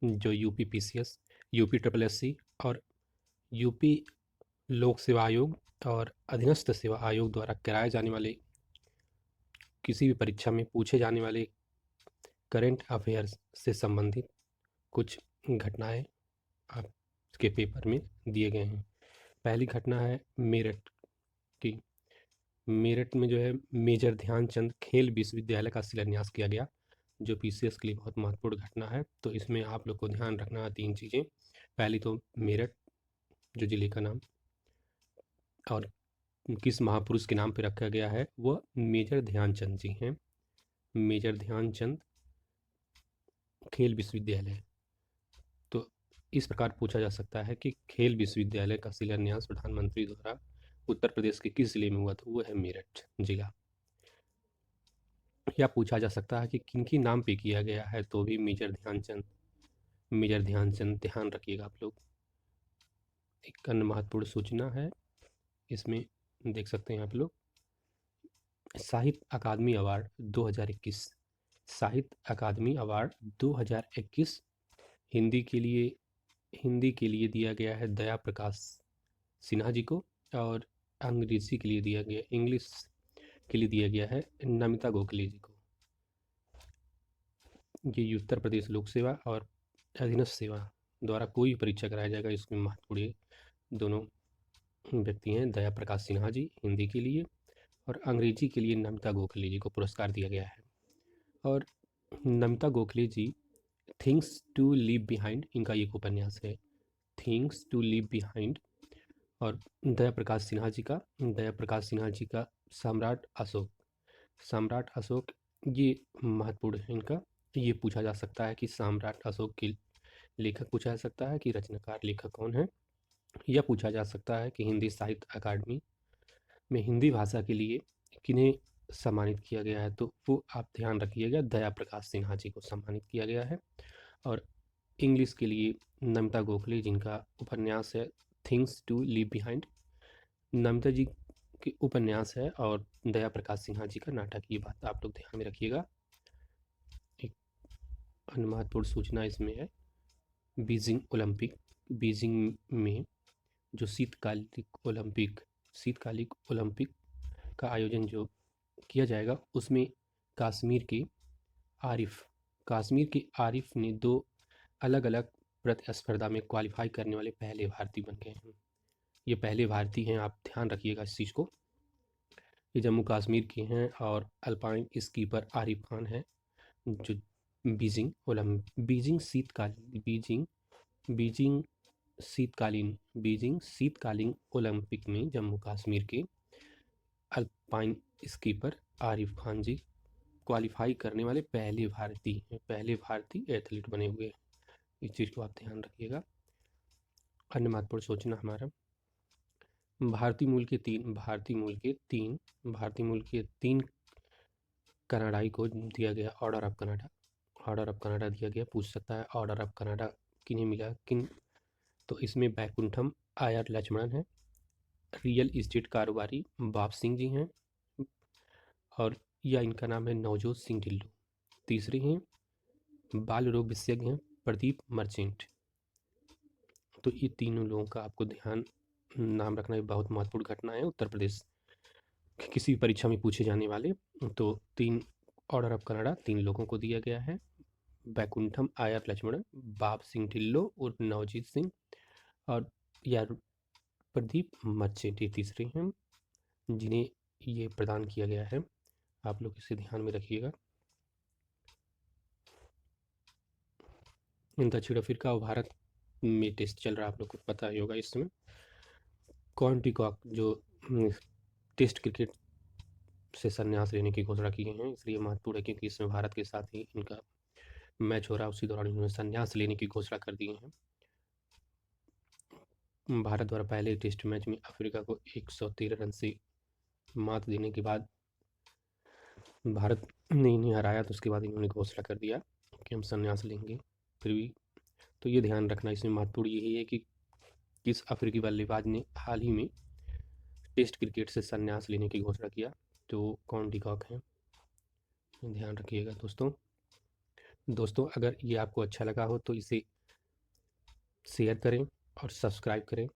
जो UP PCS, UP triple SC और UP लोक सेवा आयोग और अधीनस्थ सेवा आयोग द्वारा कराए जाने वाले किसी भी परीक्षा में पूछे जाने वाले करंट अफेयर्स से संबंधित कुछ घटनाएं आपके पेपर में दिए गए हैं। पहली घटना है मेरठ की। मेरठ में जो है मेजर ध्यानचंद खेल विश्वविद्यालय का शिलान्यास किया गया, जो पीसीएस के लिए बहुत महत्वपूर्ण घटना है। तो इसमें आप लोग को ध्यान रखना है 3 चीज़ें। पहली तो मेरठ जो ज़िले का नाम और किस महापुरुष के नाम पे रखा गया है, वह मेजर ध्यानचंद जी हैं। मेजर ध्यानचंद खेल विश्वविद्यालय। तो इस प्रकार पूछा जा सकता है कि खेल विश्वविद्यालय का शिलान्यास प्रधानमंत्री द्वारा उत्तर प्रदेश के किस जिले में हुआ, तो वो है मेरठ जिला। या पूछा जा सकता है कि किनकी नाम पे किया गया है, तो भी मेजर ध्यानचंद। मेजर ध्यानचंद, ध्यान रखिएगा आप लोग। एक अन्य महत्वपूर्ण सूचना है, इसमें देख सकते हैं आप लोग, साहित्य अकादमी अवार्ड 2021। साहित्य अकादमी अवार्ड 2021 हिंदी के लिए दिया गया है दया प्रकाश सिन्हा जी को, और अंग्रेजी के लिए दिया गया, इंग्लिश के लिए दिया गया है नमिता गोखले जी को। ये उत्तर प्रदेश लोक सेवा और अधीनस्थ सेवा द्वारा कोई परीक्षा कराया जाएगा, इसमें महत्वपूर्ण दोनों व्यक्ति हैं, दया प्रकाश सिन्हा जी हिंदी के लिए, और अंग्रेजी के लिए नमिता गोखले जी को पुरस्कार दिया गया है। और नमिता गोखले जी थिंग्स टू लीव बिहाइंड इनका एक उपन्यास है, थिंग्स टू लीव बिहाइंड। और दया प्रकाश सिन्हा जी का सम्राट अशोक। सम्राट अशोक ये महत्वपूर्ण है इनका। ये पूछा जा सकता है कि सम्राट अशोक के लेखक पूछा जा सकता है कि रचनाकार लेखक कौन है। यह पूछा जा सकता है कि हिंदी साहित्य अकादमी में हिंदी भाषा के लिए किन्हें सम्मानित किया गया है, तो वो आप ध्यान रखिएगा, दया प्रकाश सिन्हा जी को सम्मानित किया गया है। और इंग्लिश के लिए नमिता गोखले जिनका उपन्यास है things to leave behind, Namita ji के उपन्यास है, और दया प्रकाश सिन्हा जी का नाटक। ये बात आप लोग ध्यान में रखिएगा। एक अन्य महत्वपूर्ण सूचना इसमें है, बीजिंग में जो शीतकालिक ओलंपिक का आयोजन जो किया जाएगा, उसमें कश्मीर के आरिफ ने 2 अलग अलग प्रतिस्पर्धा में क्वालिफाई करने वाले पहले भारतीय बन गए हैं। ये पहले भारतीय हैं, आप ध्यान रखिएगा इस चीज़ को। ये जम्मू कश्मीर के हैं और अल्पाइन स्कीपर आरिफ खान है, जो बीजिंग शीतकालीन ओलंपिक में जम्मू कश्मीर के अल्पाइन स्कीपर आरिफ खान जी क्वालिफाई करने वाले पहले भारतीय एथलीट बने हुए हैं। इस चीज़ को आप ध्यान रखिएगा। अन्य महत्वपूर्ण सूचना हमारा, भारतीय मूल के तीन कनाडाई को दिया गया ऑर्डर ऑफ कनाडा दिया गया। पूछ सकता है ऑर्डर ऑफ कनाडा किन्हें मिला, तो इसमें बैकुंठम आयर लक्ष्मणन है, रियल इस्टेट कारोबारी बाप सिंह जी हैं, और या इनका नाम है नवजोत सिंह ढिल्लों। तीसरे हैं बाल रोग विशेषज्ञ हैं प्रदीप मर्चेंट। तो ये तीनों लोगों का आपको नाम रखना है, बहुत महत्वपूर्ण घटना है उत्तर प्रदेश किसी परीक्षा में पूछे जाने वाले। तो 3 ऑर्डर ऑफ कनाडा 3 लोगों को दिया गया है, बैकुंठम आयर लक्ष्मणन, बाप सिंह ढिल्लों और नवजीत सिंह, और या प्रदीप मर्चेंट, ये तीसरे हैं जिन्हें ये प्रदान किया गया है। आप लोग इसे ध्यान में रखिएगा। दक्षिण अफ्रीका और भारत में टेस्ट चल रहा है, आप लोग को पता ही होगा इस समय। कॉर्न डिकॉक जो टेस्ट क्रिकेट से संन्यास लेने की घोषणा की गई है, इसलिए महत्वपूर्ण है क्योंकि इसमें भारत के साथ ही इनका मैच हो रहा है, उसी दौरान इन्होंने संन्यास लेने की घोषणा कर दी है। भारत द्वारा पहले टेस्ट मैच में अफ्रीका को 113 रन से मात देने के बाद भारत ने इन्हें हराया, तो उसके बाद इन्होंने घोषणा कर दिया कि हम संन्यास लेंगे। फिर भी तो ये ध्यान रखना इसमें महत्वपूर्ण यही है कि किस अफ्रीकी बल्लेबाज ने हाल ही में टेस्ट क्रिकेट से संन्यास लेने की घोषणा किया, तो कॉर्न डिकॉक हैं, ध्यान रखिएगा दोस्तों। दोस्तों, अगर ये आपको अच्छा लगा हो तो इसे शेयर करें और सब्सक्राइब करें।